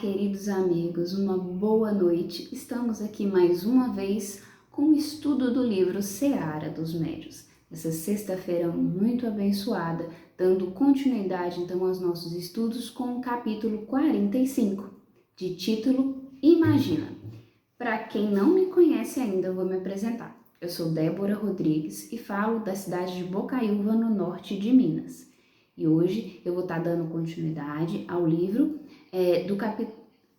queridos amigos, uma boa noite. Estamos aqui mais uma vez com o estudo do livro Seara dos Médiuns. Essa sexta-feira muito abençoada, dando continuidade então aos nossos estudos com o capítulo 45, de título Imagina. Para quem não me conhece ainda, eu vou me apresentar. Eu sou Débora Rodrigues e falo da cidade de Bocaiúva, no norte de Minas. E hoje eu vou estar dando continuidade ao livro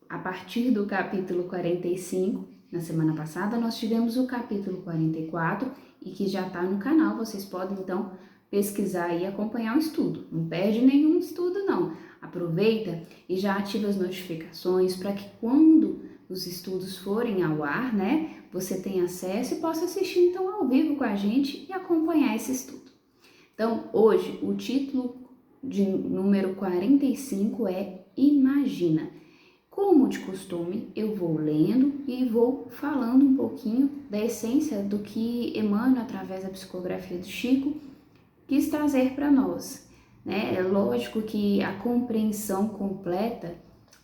a partir do capítulo 45. Na semana passada nós tivemos o capítulo 44 e que já está no canal. Vocês podem então pesquisar e acompanhar o estudo. Não perde nenhum estudo não. Aproveita e já ativa as notificações para que quando os estudos forem ao ar, né, você tenha acesso e possa assistir então ao vivo com a gente e acompanhar esse estudo. Então, hoje, o título de número 45 é Imagina. Como de costume, eu vou lendo e vou falando um pouquinho da essência do que Emmanuel, através da psicografia do Chico, quis trazer para nós, né? É lógico que a compreensão completa,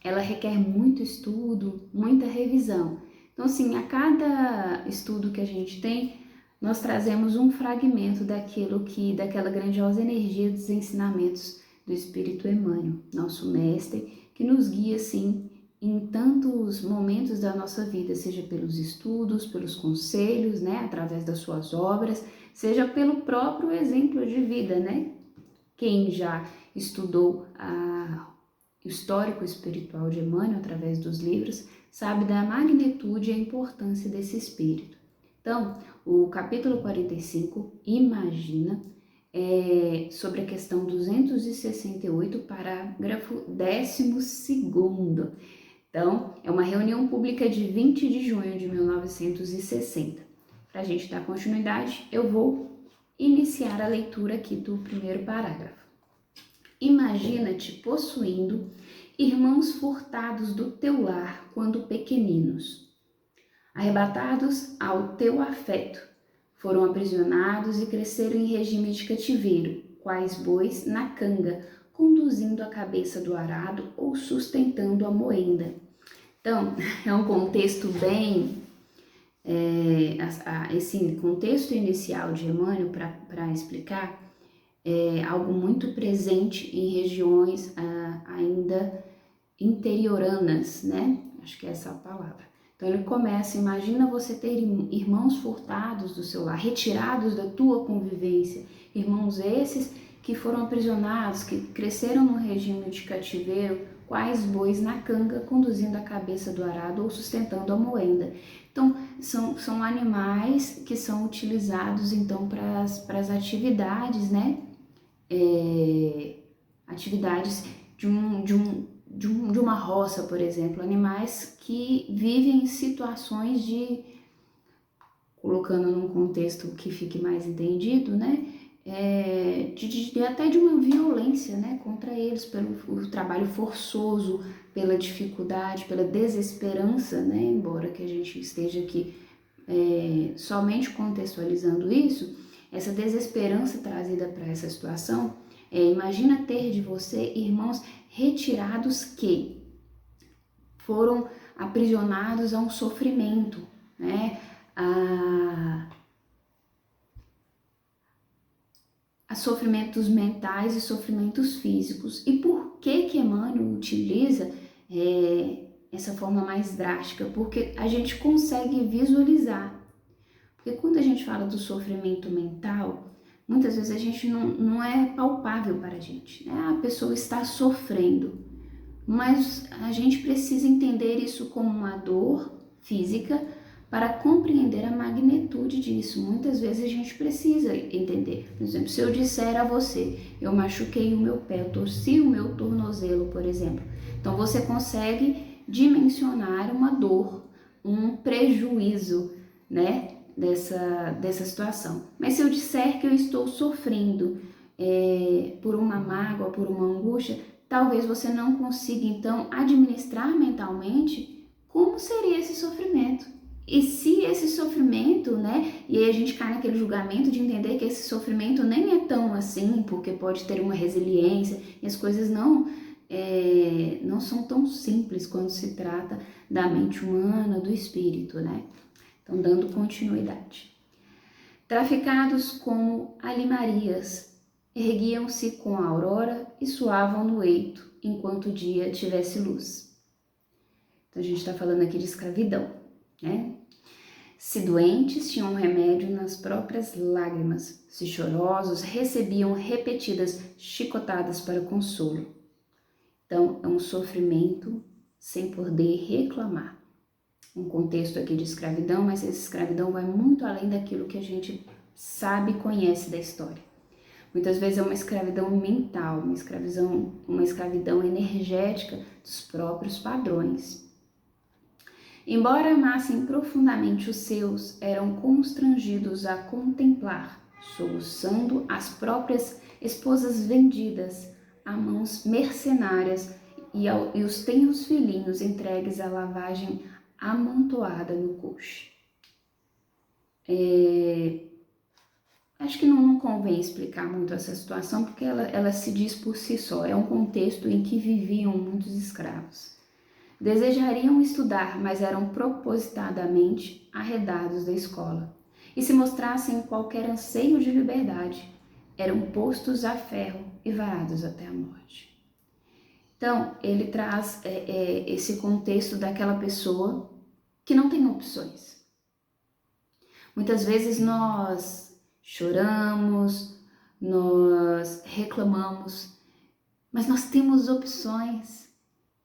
ela requer muito estudo, muita revisão. Então, assim, a cada estudo que a gente tem, nós trazemos um fragmento daquela grandiosa energia dos ensinamentos do Espírito Emmanuel, nosso mestre, que nos guia, assim, em tantos momentos da nossa vida, seja pelos estudos, pelos conselhos, né, através das suas obras, seja pelo próprio exemplo de vida, né? Quem já estudou o histórico espiritual de Emmanuel através dos livros, sabe da magnitude e a importância desse espírito. Então, o capítulo 45, Imagina, é sobre a questão 268, parágrafo 12º. Então, é uma reunião pública de 20 de junho de 1960. Para a gente dar continuidade, eu vou iniciar a leitura aqui do primeiro parágrafo. Imagina-te possuindo irmãos furtados do teu lar quando pequeninos, arrebatados ao teu afeto, foram aprisionados e cresceram em regime de cativeiro, quais bois na canga, conduzindo a cabeça do arado ou sustentando a moenda. Então, é um contexto bem... esse contexto inicial de Emmanuel, para explicar, é algo muito presente em regiões ainda interioranas, né? Acho que é essa a palavra. Então ele começa, imagina você ter irmãos furtados do seu lar, retirados da tua convivência, irmãos esses que foram aprisionados, que cresceram no regime de cativeiro, quais bois na canga, conduzindo a cabeça do arado ou sustentando a moenda. Então, são animais que são utilizados, então, para as atividades, né? Atividades de uma roça, por exemplo, animais que vivem em situações colocando num contexto que fique mais entendido, né? Até de uma violência, né, contra eles, pelo trabalho forçoso, pela dificuldade, pela desesperança, né, embora que a gente esteja aqui somente contextualizando isso, essa desesperança trazida para essa situação, imagina ter de você irmãos retirados que foram aprisionados a um sofrimento, né, a sofrimentos mentais e sofrimentos físicos. E por que Emmanuel utiliza essa forma mais drástica? Porque a gente consegue visualizar. Porque quando a gente fala do sofrimento mental, muitas vezes a gente não é palpável para a gente, né? A pessoa está sofrendo, mas a gente precisa entender isso como uma dor física para compreender a magnitude disso. Muitas vezes a gente precisa entender. Por exemplo, se eu disser a você, eu machuquei o meu pé, eu torci o meu tornozelo, por exemplo. Então você consegue dimensionar uma dor, um prejuízo, né, dessa situação. Mas se eu disser que eu estou sofrendo por uma mágoa, por uma angústia, talvez você não consiga então administrar mentalmente como seria esse sofrimento. E se esse sofrimento, né, e aí a gente cai naquele julgamento de entender que esse sofrimento nem é tão assim, porque pode ter uma resiliência e as coisas não não são tão simples quando se trata da mente humana, do espírito, né? Então, dando continuidade. Traficados como alimarias, erguiam-se com a aurora e suavam no eito, enquanto o dia tivesse luz. Então, a gente está falando aqui de escravidão, né? Se doentes, tinham remédio nas próprias lágrimas. Se chorosos, recebiam repetidas chicotadas para consolo. Então, é um sofrimento sem poder reclamar. Um contexto aqui de escravidão, mas essa escravidão vai muito além daquilo que a gente sabe e conhece da história. Muitas vezes é uma escravidão mental, uma escravidão energética dos próprios padrões. Embora amassem profundamente os seus, eram constrangidos a contemplar, soluçando as próprias esposas vendidas a mãos mercenárias e os tenros filhinhos entregues à lavagem amontoada no coxo. Acho que não convém explicar muito essa situação, porque ela se diz por si só. É um contexto em que viviam muitos escravos. Desejariam estudar, mas eram propositadamente arredados da escola. E se mostrassem qualquer anseio de liberdade, eram postos a ferro e varados até a morte. Então, ele traz esse contexto daquela pessoa que não tem opções. Muitas vezes nós choramos, nós reclamamos, mas nós temos opções.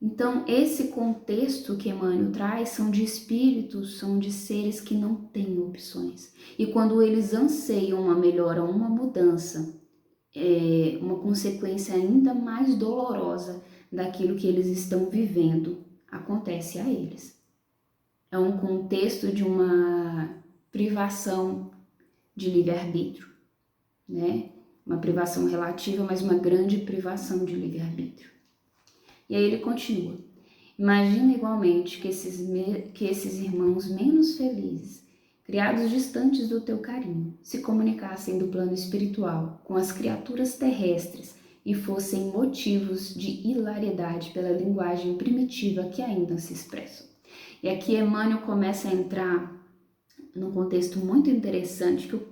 Então, esse contexto que Emmanuel traz são de espíritos, são de seres que não têm opções. E quando eles anseiam uma melhora, uma mudança, uma consequência ainda mais dolorosa daquilo que eles estão vivendo, acontece a eles. É um contexto de uma privação de livre-arbítrio, né? Uma privação relativa, mas uma grande privação de livre-arbítrio. E aí ele continua. Imagina igualmente que esses irmãos menos felizes, criados distantes do teu carinho, se comunicassem do plano espiritual com as criaturas terrestres e fossem motivos de hilariedade pela linguagem primitiva que ainda se expressam. E aqui Emmanuel começa a entrar num contexto muito interessante que eu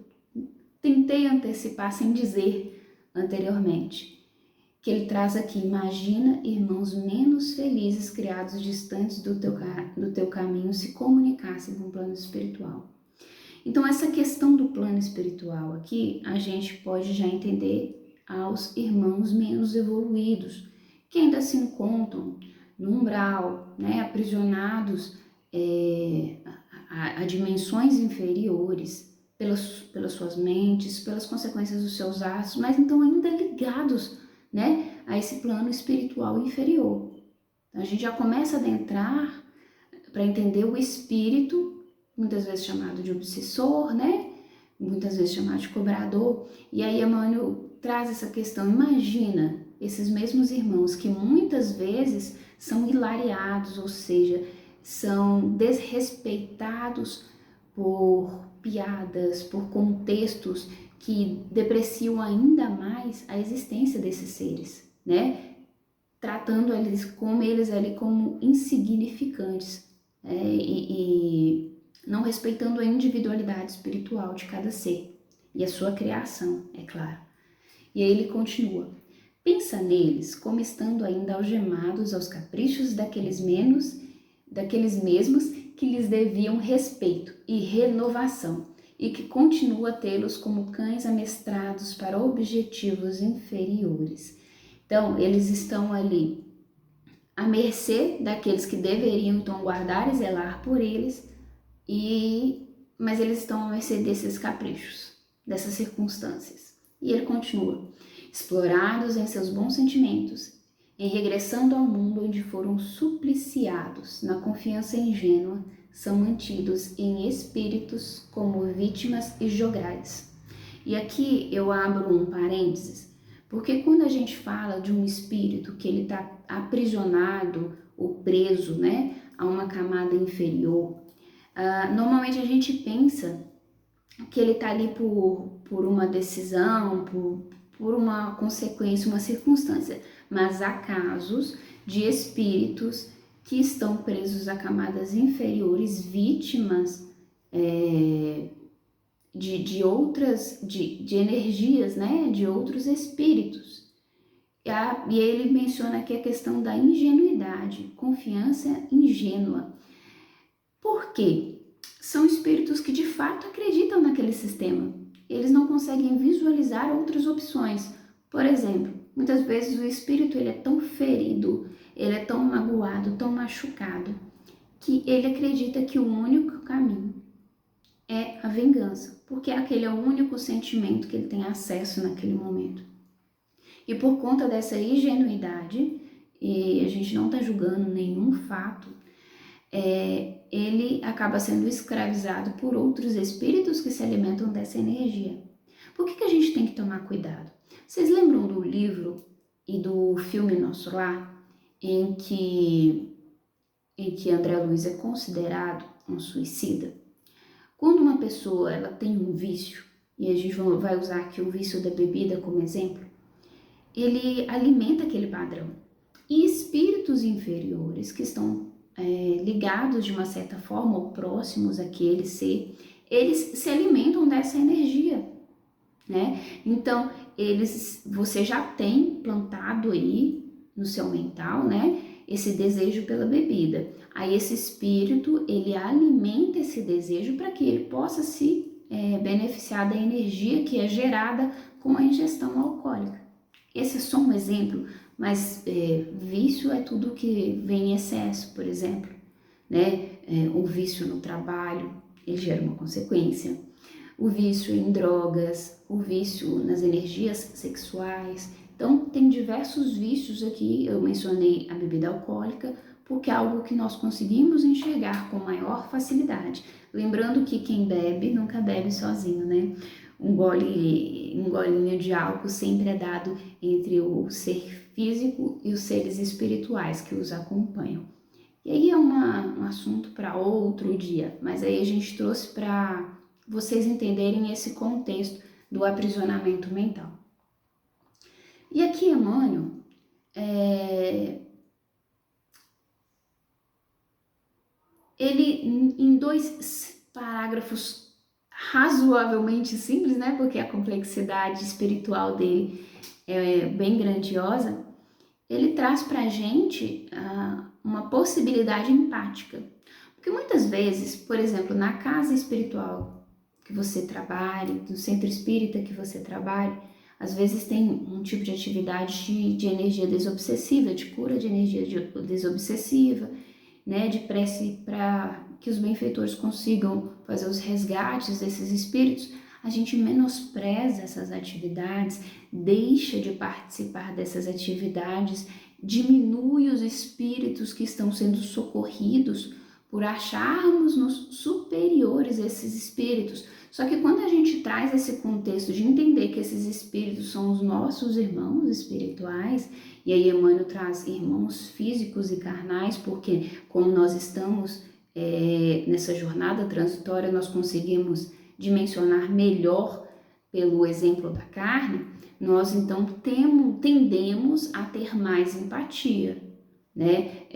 tentei antecipar sem dizer anteriormente. Que ele traz aqui, imagina irmãos menos felizes criados distantes do teu caminho se comunicassem com o plano espiritual. Então essa questão do plano espiritual aqui, a gente pode já entender aos irmãos menos evoluídos, que ainda se encontram no umbral, né, aprisionados a dimensões inferiores pelas suas mentes, pelas consequências dos seus atos, mas então ainda ligados, né, a esse plano espiritual inferior. Então, a gente já começa a adentrar para entender o espírito, muitas vezes chamado de obsessor, né, muitas vezes chamado de cobrador, e aí Emmanuel traz essa questão. Imagina esses mesmos irmãos que muitas vezes são hilariados, ou seja, são desrespeitados por piadas, por contextos que depreciam ainda mais a existência desses seres, né? Tratando eles ali como insignificantes, e não respeitando a individualidade espiritual de cada ser e a sua criação, é claro. E aí ele continua. Pensa neles como estando ainda algemados aos caprichos daqueles mesmos que lhes deviam respeito e renovação, e que continua a tê-los como cães amestrados para objetivos inferiores. Então, eles estão ali à mercê daqueles que deveriam então guardar e zelar por eles, mas eles estão à mercê desses caprichos, dessas circunstâncias. E ele continua, explorados em seus bons sentimentos, em regressando ao mundo onde foram supliciados na confiança ingênua, são mantidos em espíritos como vítimas e jograis. E aqui eu abro um parênteses, porque quando a gente fala de um espírito que ele está aprisionado ou preso, né, a uma camada inferior, normalmente a gente pensa que ele está ali por uma decisão, por uma consequência, uma circunstância, mas há casos de espíritos que estão presos a camadas inferiores, vítimas de outras, de energias, né, de outros espíritos. E ele menciona aqui a questão da ingenuidade, confiança ingênua. Por quê? São espíritos que de fato acreditam naquele sistema. Eles não conseguem visualizar outras opções. Por exemplo, muitas vezes o espírito ele é tão ferido, ele é tão magoado, tão machucado, que ele acredita que o único caminho é a vingança, porque aquele é o único sentimento que ele tem acesso naquele momento. E por conta dessa ingenuidade, e a gente não está julgando nenhum fato, ele acaba sendo escravizado por outros espíritos que se alimentam dessa energia. Por que a gente tem que tomar cuidado? Vocês lembram do livro e do filme Nosso Lar, em que André Luiz é considerado um suicida? Quando uma pessoa ela tem um vício, e a gente vai usar aqui o vício da bebida como exemplo, ele alimenta aquele padrão. E espíritos inferiores que estão ligados de uma certa forma ou próximos àquele ser, eles se alimentam dessa energia, né? Então, você já tem plantado aí no seu mental, né, esse desejo pela bebida. Aí esse espírito, ele alimenta esse desejo para que ele possa se beneficiar da energia que é gerada com a ingestão alcoólica. Esse é só um exemplo, mas vício é tudo que vem em excesso, por exemplo, né? O vício no trabalho, ele gera uma consequência. O vício em drogas, o vício nas energias sexuais. Então, tem diversos vícios aqui. Eu mencionei a bebida alcoólica, porque é algo que nós conseguimos enxergar com maior facilidade. Lembrando que quem bebe nunca bebe sozinho, né? Um golinho de álcool sempre é dado entre o ser físico e os seres espirituais que os acompanham. E aí é um assunto para outro dia, mas aí a gente trouxe para vocês entenderem esse contexto do aprisionamento mental. E aqui Emmanuel ele em 2 parágrafos razoavelmente simples, né, porque a complexidade espiritual dele é bem grandiosa, ele traz para a gente uma possibilidade empática. Porque muitas vezes, por exemplo, na casa espiritual que você trabalhe, no centro espírita que você trabalhe, às vezes tem um tipo de atividade de energia desobsessiva, de cura de energia desobsessiva, né, de prece para que os benfeitores consigam fazer os resgates desses espíritos. A gente menospreza essas atividades, deixa de participar dessas atividades, diminui os espíritos que estão sendo socorridos por acharmos-nos superiores a esses espíritos. Só que quando a gente traz esse contexto de entender que esses espíritos são os nossos irmãos espirituais, e aí Emmanuel traz irmãos físicos e carnais, porque como nós estamos nessa jornada transitória, nós conseguimos dimensionar melhor pelo exemplo da carne, nós então tendemos a ter mais empatia, né?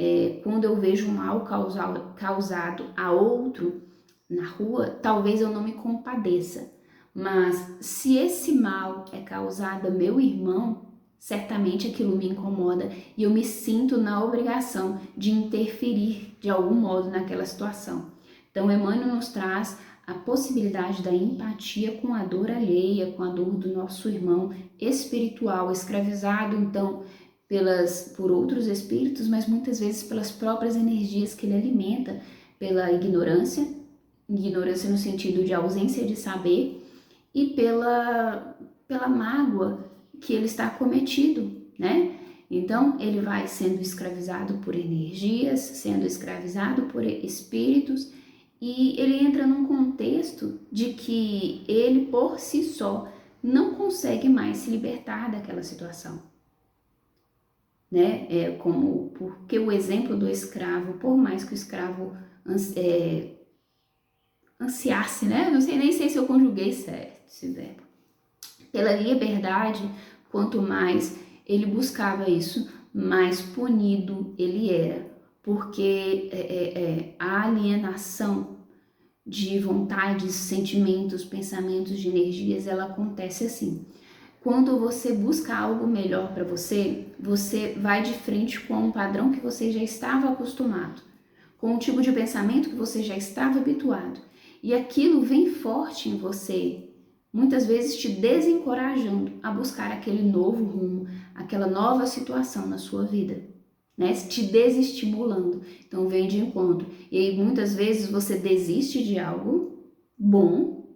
Quando eu vejo um mal causado a outro na rua, talvez eu não me compadeça, mas se esse mal é causado a meu irmão, certamente aquilo me incomoda e eu me sinto na obrigação de interferir de algum modo naquela situação. Então, Emmanuel nos traz a possibilidade da empatia com a dor alheia, com a dor do nosso irmão espiritual, escravizado então por outros espíritos, mas muitas vezes pelas próprias energias que ele alimenta, pela ignorância no sentido de ausência de saber, e pela mágoa que ele está cometido, né? Então, ele vai sendo escravizado por energias, sendo escravizado por espíritos, e ele entra num contexto de que ele, por si só, não consegue mais se libertar daquela situação, né? Porque o exemplo do escravo, por mais que o escravo ansiasse, né? Não sei nem se eu conjuguei certo esse verbo. pela liberdade, quanto mais ele buscava isso, mais punido ele era, porque a alienação de vontades, sentimentos, pensamentos, de energias, ela acontece assim. Quando você busca algo melhor para você, você vai de frente com um padrão que você já estava acostumado, com um tipo de pensamento que você já estava habituado. E aquilo vem forte em você, muitas vezes te desencorajando a buscar aquele novo rumo, aquela nova situação na sua vida, né? Te desestimulando. Então vem de encontro. E aí muitas vezes você desiste de algo bom,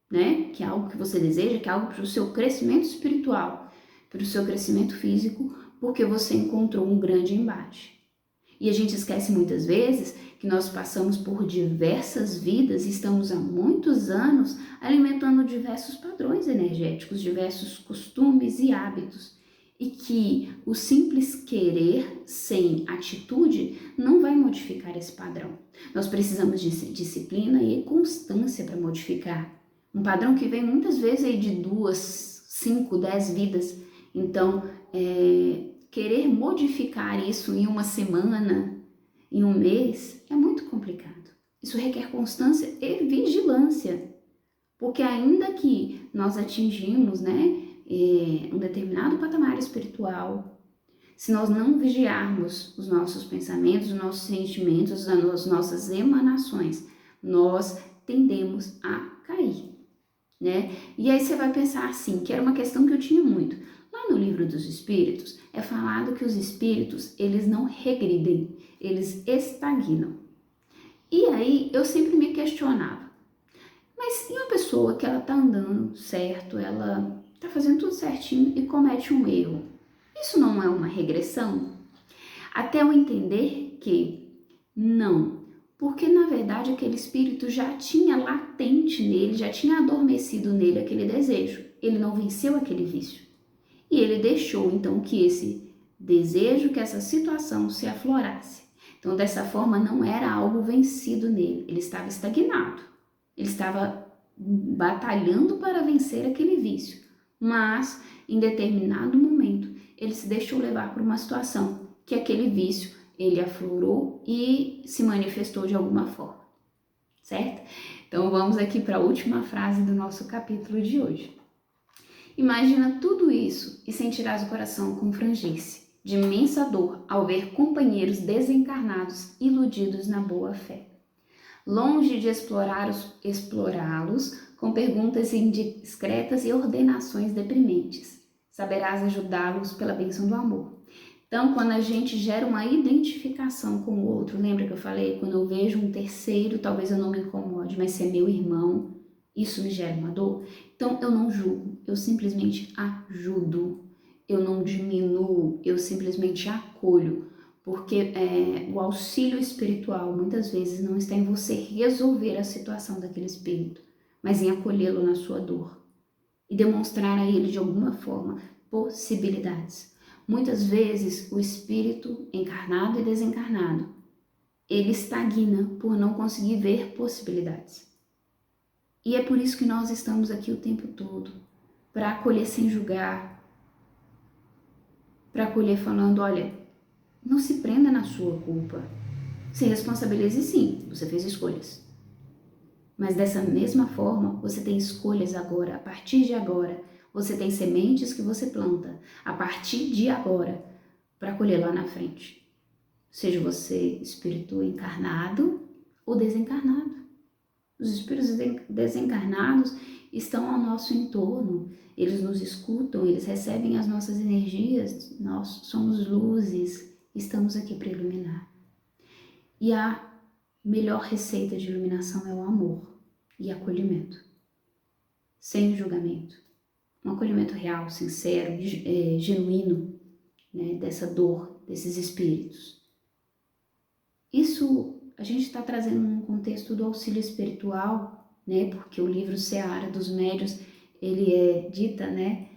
né? Que é algo que você deseja, que é algo para o seu crescimento espiritual, para o seu crescimento físico, porque você encontrou um grande embate. E a gente esquece muitas vezes que nós passamos por diversas vidas e estamos há muitos anos alimentando diversos padrões energéticos, diversos costumes e hábitos. E que o simples querer sem atitude não vai modificar esse padrão. Nós precisamos de disciplina e constância para modificar. Um padrão que vem muitas vezes aí de 2, 5, 10 vidas. Então, querer modificar isso em uma semana, em um mês, é muito complicado. Isso requer constância e vigilância, porque ainda que nós atingimos, né, um determinado patamar espiritual, se nós não vigiarmos os nossos pensamentos, os nossos sentimentos, as nossas emanações, nós tendemos a cair, né? E aí você vai pensar assim, que era uma questão que eu tinha muito. Lá no livro dos espíritos, é falado que os espíritos, eles não regridem, eles estagnam. E aí eu sempre me questionava, mas e uma pessoa que ela tá andando certo, ela tá fazendo tudo certinho e comete um erro? Isso não é uma regressão? Até eu entender que não, porque na verdade aquele espírito já tinha latente nele, já tinha adormecido nele aquele desejo. Ele não venceu aquele vício. E ele deixou então que esse desejo, que essa situação se aflorasse. Então dessa forma não era algo vencido nele, ele estava estagnado. Ele estava batalhando para vencer aquele vício, mas em determinado momento ele se deixou levar por uma situação que aquele vício ele aflorou e se manifestou de alguma forma, certo? Então vamos aqui para a última frase do nosso capítulo de hoje. Imagina tudo isso e sentirás o coração confrangir-se de imensa dor ao ver companheiros desencarnados iludidos na boa fé. Longe de explorá-los com perguntas indiscretas e ordenações deprimentes, saberás ajudá-los pela bênção do amor. Então, quando a gente gera uma identificação com o outro, lembra que eu falei? Quando eu vejo um terceiro, talvez eu não me incomode, mas se é meu irmão, isso me gera uma dor. Então, eu não julgo, eu simplesmente ajudo. Eu não diminuo, eu simplesmente acolho. Porque o auxílio espiritual muitas vezes não está em você resolver a situação daquele espírito, mas em acolhê-lo na sua dor e demonstrar a ele de alguma forma possibilidades. Muitas vezes o espírito encarnado e desencarnado, ele estagna por não conseguir ver possibilidades. E é por isso que nós estamos aqui o tempo todo, para acolher sem julgar, para acolher falando, olha, não se prenda na sua culpa. Se responsabilize sim, você fez escolhas. Mas dessa mesma forma, você tem escolhas agora, a partir de agora. Você tem sementes que você planta, a partir de agora, para colher lá na frente. Seja você espírito encarnado ou desencarnado. Os espíritos desencarnados estão ao nosso entorno, eles nos escutam, eles recebem as nossas energias, nós somos luzes, estamos aqui para iluminar. E a melhor receita de iluminação é o amor e acolhimento, sem julgamento. Um acolhimento real, sincero, genuíno, né, dessa dor, desses espíritos. Isso a gente está trazendo num contexto do auxílio espiritual, né, porque o livro Seara dos Médios, ele dita, né,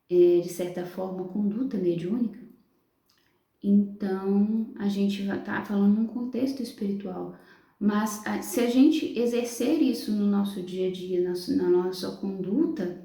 de certa forma, conduta mediúnica. Então, a gente vai estar falando num contexto espiritual, mas se a gente exercer isso no nosso dia a dia, na nossa conduta,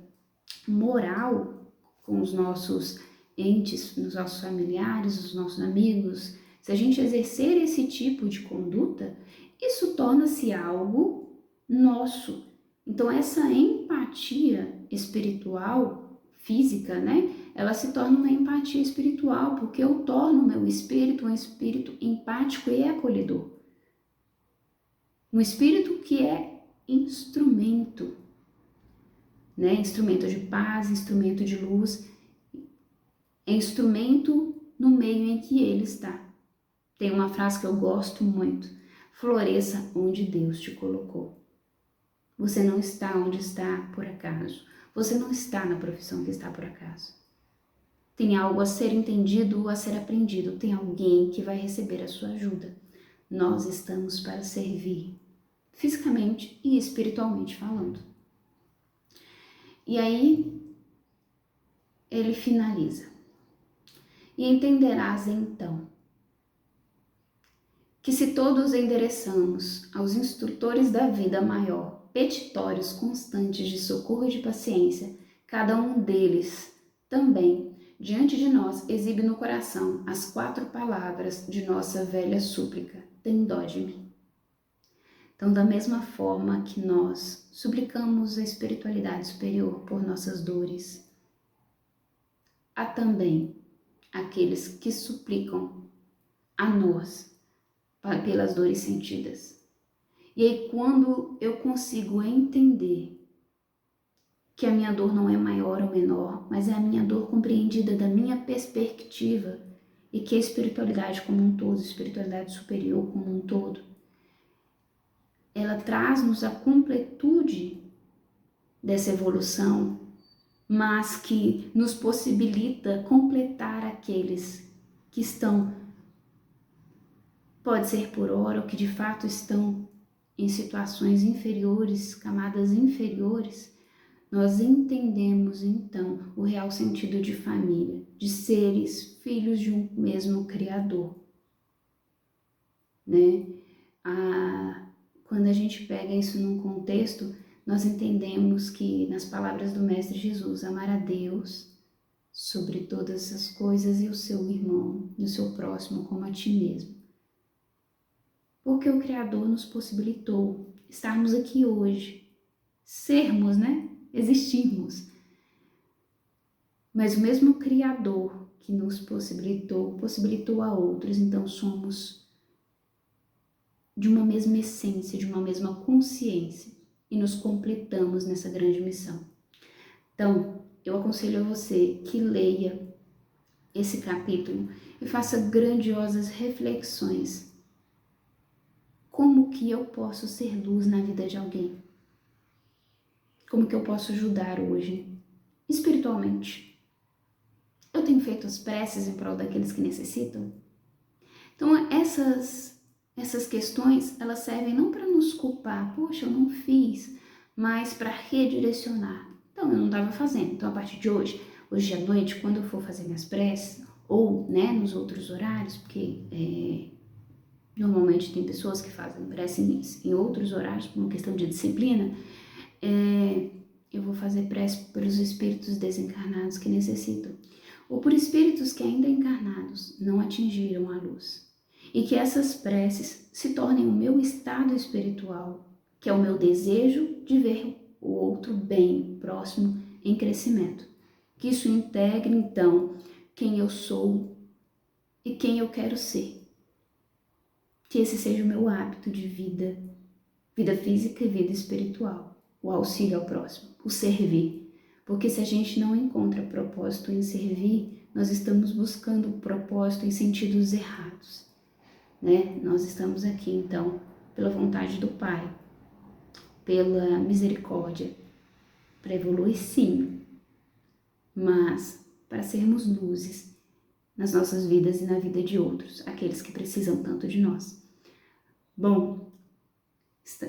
moral com os nossos entes, os nossos familiares, os nossos amigos, se a gente exercer esse tipo de conduta, isso torna-se algo nosso. Então, essa empatia espiritual, física, né? Ela se torna uma empatia espiritual, porque eu torno o meu espírito um espírito empático e acolhedor. Um espírito que é instrumento, né? Instrumento de paz, instrumento de luz, é instrumento no meio em que ele está. Tem uma frase que eu gosto muito: floresça onde Deus te colocou. Você não está onde está por acaso. Você não está na profissão que está por acaso. Tem algo a ser entendido, a ser aprendido. Tem alguém que vai receber a sua ajuda. Nós estamos para servir, fisicamente e espiritualmente falando. E aí, ele finaliza: e entenderás então que se todos endereçamos aos instrutores da vida maior petitórios constantes de socorro e de paciência, cada um deles também, diante de nós, exibe no coração as 4 palavras de nossa velha súplica: tem dó de mim. Então, da mesma forma que nós suplicamos a espiritualidade superior por nossas dores, há também aqueles que suplicam a nós pelas dores sentidas. E aí, quando eu consigo entender que a minha dor não é maior ou menor, mas é a minha dor compreendida da minha perspectiva, e que a espiritualidade como um todo, a espiritualidade superior como um todo, ela traz-nos a completude dessa evolução, mas que nos possibilita completar aqueles que estão, pode ser por hora, ou que de fato estão em situações inferiores, camadas inferiores. Nós entendemos então o real sentido de família, de seres filhos de um mesmo Criador, né? Quando a gente pega isso num contexto, nós entendemos que, nas palavras do Mestre Jesus, amar a Deus sobre todas as coisas e o seu irmão e o seu próximo como a ti mesmo. Porque o Criador nos possibilitou estarmos aqui hoje, sermos, né? Existirmos. Mas o mesmo Criador que nos possibilitou a outros, então somos de uma mesma essência, de uma mesma consciência, e nos completamos nessa grande missão. Então, eu aconselho a você que leia esse capítulo e faça grandiosas reflexões. Como que eu posso ser luz na vida de alguém? Como que eu posso ajudar hoje, espiritualmente? Eu tenho feito as preces em prol daqueles que necessitam? Então, essas questões, elas servem não para nos culpar, poxa, eu não fiz, mas para redirecionar. Então, eu não estava fazendo. Então, a partir de hoje à noite, quando eu for fazer minhas preces, ou, né, nos outros horários, porque normalmente tem pessoas que fazem prece em outros horários, por uma questão de disciplina, eu vou fazer prece para os espíritos desencarnados que necessitam, ou por espíritos que ainda encarnados não atingiram a luz. E que essas preces se tornem o meu estado espiritual, que é o meu desejo de ver o outro bem, próximo, em crescimento. Que isso integre, então, quem eu sou e quem eu quero ser. Que esse seja o meu hábito de vida, vida física e vida espiritual. O auxílio ao próximo, o servir. Porque se a gente não encontra propósito em servir, nós estamos buscando propósito em sentidos errados. Né? Nós estamos aqui, então, pela vontade do Pai, pela misericórdia, para evoluir sim, mas para sermos luzes nas nossas vidas e na vida de outros, aqueles que precisam tanto de nós. Bom,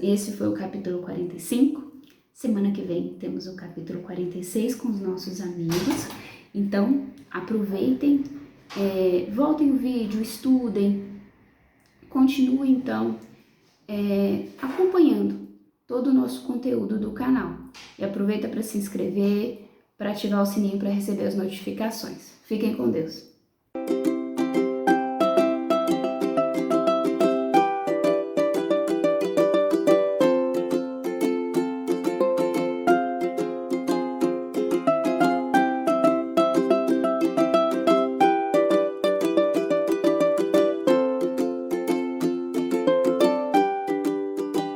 esse foi o capítulo 45. Semana que vem temos o capítulo 46 com os nossos amigos. Então, aproveitem, voltem o vídeo, estudem, continuem então acompanhando todo o nosso conteúdo do canal. E aproveita para se inscrever, para ativar o sininho para receber as notificações. Fiquem com Deus!